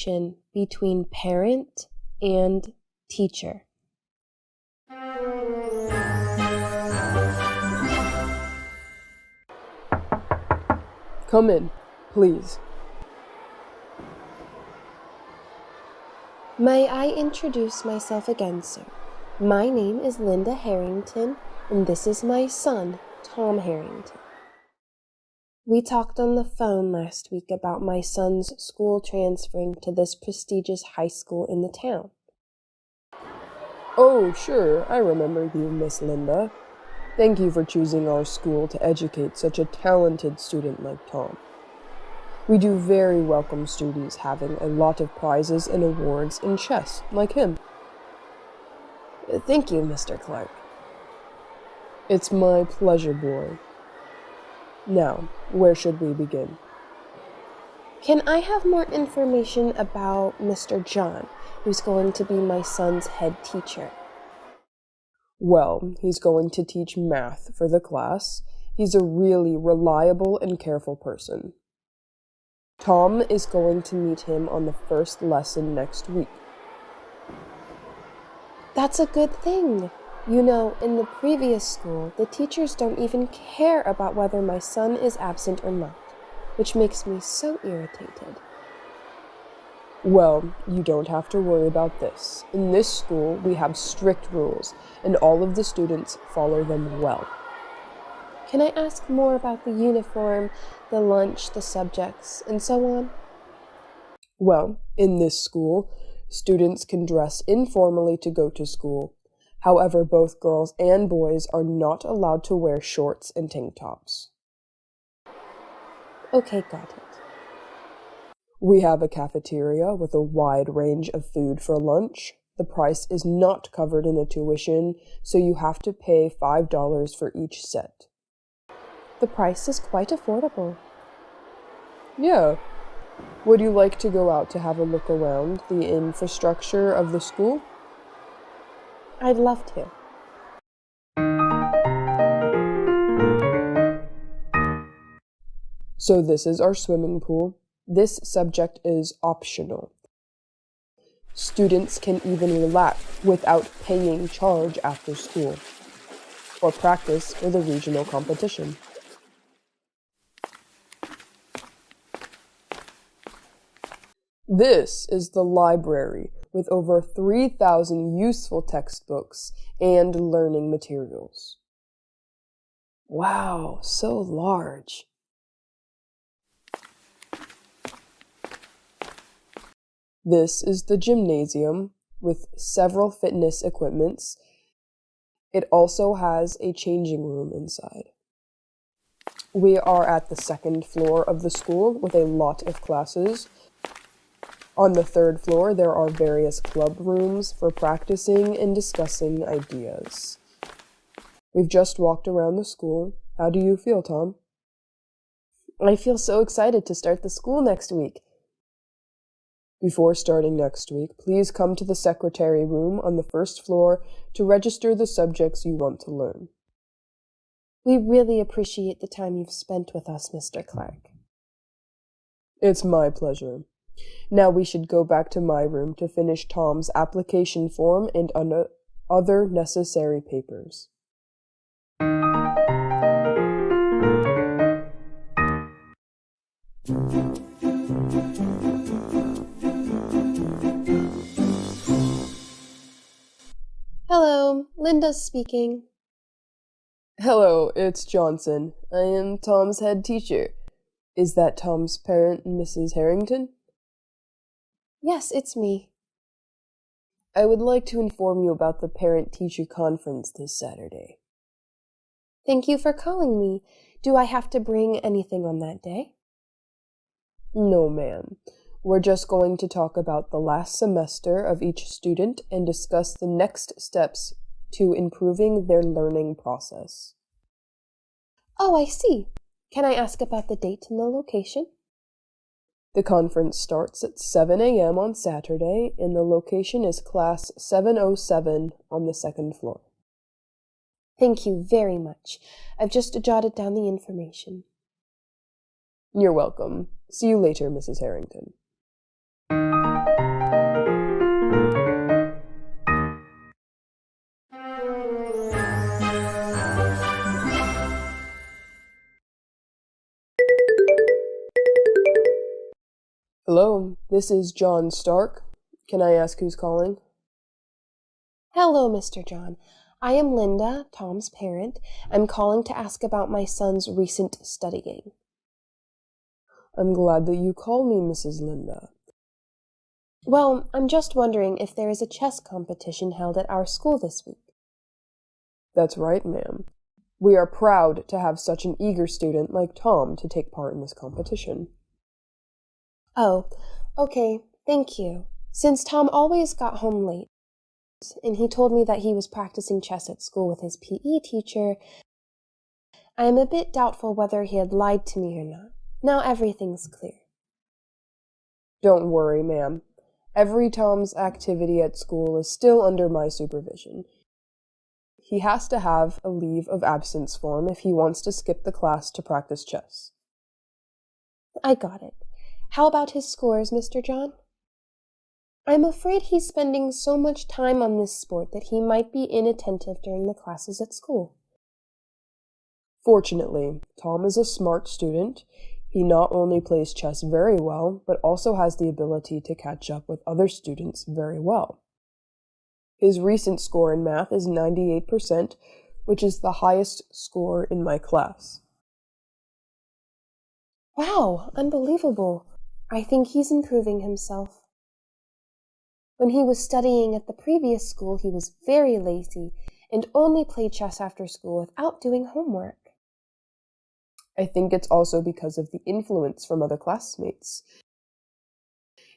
communication between parent and teacher. Come in, please. May I introduce myself again, sir? My name is Linda Harrington, and this is my son, Tom Harrington. We talked on the phone last week about my son's school transferring to this prestigious high school in the town. Oh, sure, I remember you, Miss Linda. Thank you for choosing our school to educate such a talented student like Tom. We do very welcome students having a lot of prizes and awards in chess, like him. Thank you, Mr. Clark. It's my pleasure, boy. Now, where should we begin? Can I have more information about Mr. John, who's going to be my son's head teacher? Well, he's going to teach math for the class. He's a really reliable and careful person. Tom is going to meet him on the first lesson next week. That's a good thing. You know, in the previous school, the teachers don't even care about whether my son is absent or not, which makes me so irritated. Well, you don't have to worry about this. In this school, we have strict rules, and all of the students follow them well. Can I ask more about the uniform, the lunch, the subjects, and so on? Well, in this school, students can dress informally to go to school. However, both girls and boys are not allowed to wear shorts and tank tops. Okay, got it. We have a cafeteria with a wide range of food for lunch. The price is not covered in the tuition, so you have to pay $5 for each set. The price is quite affordable. Yeah. Would you like to go out to have a look around the infrastructure of the school? I'd love to. So this is our swimming pool. This subject is optional. Students can even relax without paying charge after school, or practice for the regional competition. This is the library with over 3,000 useful textbooks and learning materials. Wow, so large. This is the gymnasium with several fitness equipments. It also has a changing room inside. We are at the second floor of the school with a lot of classes. On the third floor, there are various club rooms for practicing and discussing ideas. We've just walked around the school. How do you feel, Tom? I feel so excited to start the school next week. Before starting next week, please come to the secretary room on the first floor to register the subjects you want to learn. We really appreciate the time you've spent with us, Mr. Clark. It's my pleasure. Now we should go back to my room to finish Tom's application form and other necessary papers. Hello, Linda's speaking. Hello, it's Johnson. I am Tom's head teacher. Is that Tom's parent, Mrs. Harrington? Yes, it's me. I would like to inform you about the parent-teacher conference this Saturday. Thank you for calling me. Do I have to bring anything on that day? No, ma'am. We're just going to talk about the last semester of each student and discuss the next steps to improving their learning process. Oh, I see. Can I ask about the date and the location? The conference starts at 7 a.m. on Saturday, and the location is Class 707 on the second floor. Thank you very much. I've just jotted down the information. You're welcome. See you later, Mrs. Harrington. Hello, this is John Stark. Can I ask who's calling? Hello, Mr. John. I am Linda, Tom's parent. I'm calling to ask about my son's recent studying. I'm glad that you called me, Mrs. Linda. Well, I'm just wondering if there is a chess competition held at our school this week. That's right, ma'am. We are proud to have such an eager student like Tom to take part in this competition. Oh, okay, thank you. Since Tom always got home late, and he told me that he was practicing chess at school with his PE teacher, I am a bit doubtful whether he had lied to me or not. Now everything's clear. Don't worry, ma'am. Every Tom's activity at school is still under my supervision. He has to have a leave of absence form if he wants to skip the class to practice chess. I got it. How about his scores, Mr. John? I'm afraid he's spending so much time on this sport that he might be inattentive during the classes at school. Fortunately, Tom is a smart student. He not only plays chess very well, but also has the ability to catch up with other students very well. His recent score in math is 98%, which is the highest score in my class. Wow, unbelievable. I think he's improving himself. When he was studying at the previous school, he was very lazy and only played chess after school without doing homework. I think it's also because of the influence from other classmates.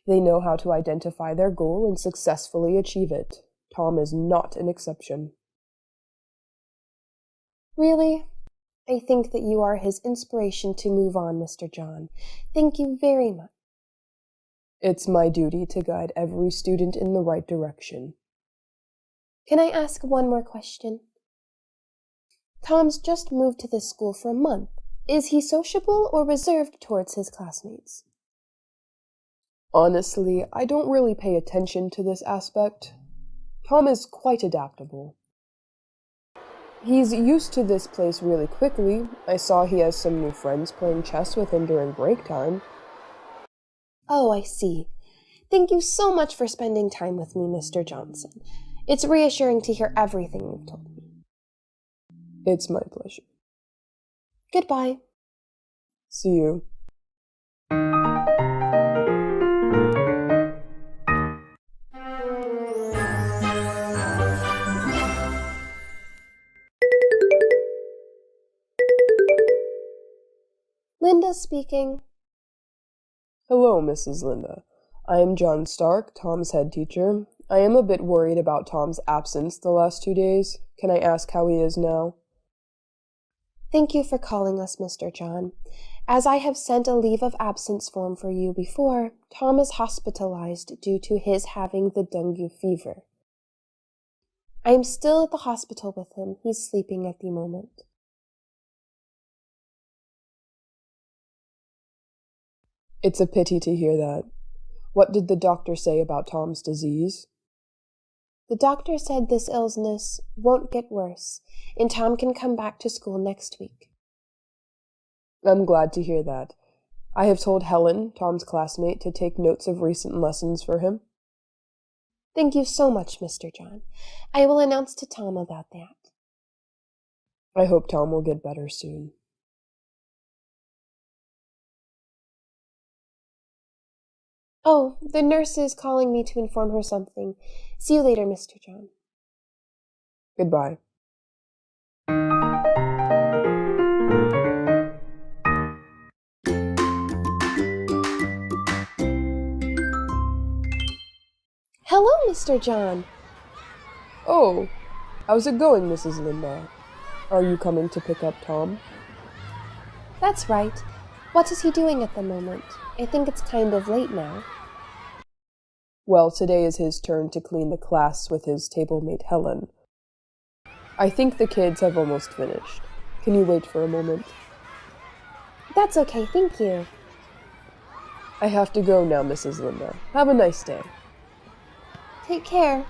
They know how to identify their goal and successfully achieve it. Tom is not an exception. Really? I think that you are his inspiration to move on, Mr. John. Thank you very much. It's my duty to guide every student in the right direction. Can I ask one more question? Tom's just moved to this school for a month. Is he sociable or reserved towards his classmates? Honestly, I don't really pay attention to this aspect. Tom is quite adaptable. He's used to this place really quickly. I saw he has some new friends playing chess with him during break time. Oh, I see. Thank you so much for spending time with me, Mr. Johnson. It's reassuring to hear everything you've told me. It's my pleasure. Goodbye. See you. Linda speaking. Hello, Mrs. Linda. I am John Stark, Tom's head teacher. I am a bit worried about Tom's absence the last 2 days. Can I ask how he is now? Thank you for calling us, Mr. John. As I have sent a leave of absence form for you before, Tom is hospitalized due to his having the dengue fever. I am still at the hospital with him. He's sleeping at the moment. It's a pity to hear that. What did the doctor say about Tom's disease? The doctor said this illness won't get worse, and Tom can come back to school next week. I'm glad to hear that. I have told Helen, Tom's classmate, to take notes of recent lessons for him. Thank you so much, Mr. John. I will announce to Tom about that. I hope Tom will get better soon. Oh, the nurse is calling me to inform her something. See you later, Mr. John. Goodbye. Hello, Mr. John. Oh, how's it going, Mrs. Linda? Are you coming to pick up Tom? That's right. What is he doing at the moment? I think it's kind of late now. Well, today is his turn to clean the class with his table mate Helen. I think the kids have almost finished. Can you wait for a moment? That's okay, thank you. I have to go now, Mrs. Linda. Have a nice day. Take care.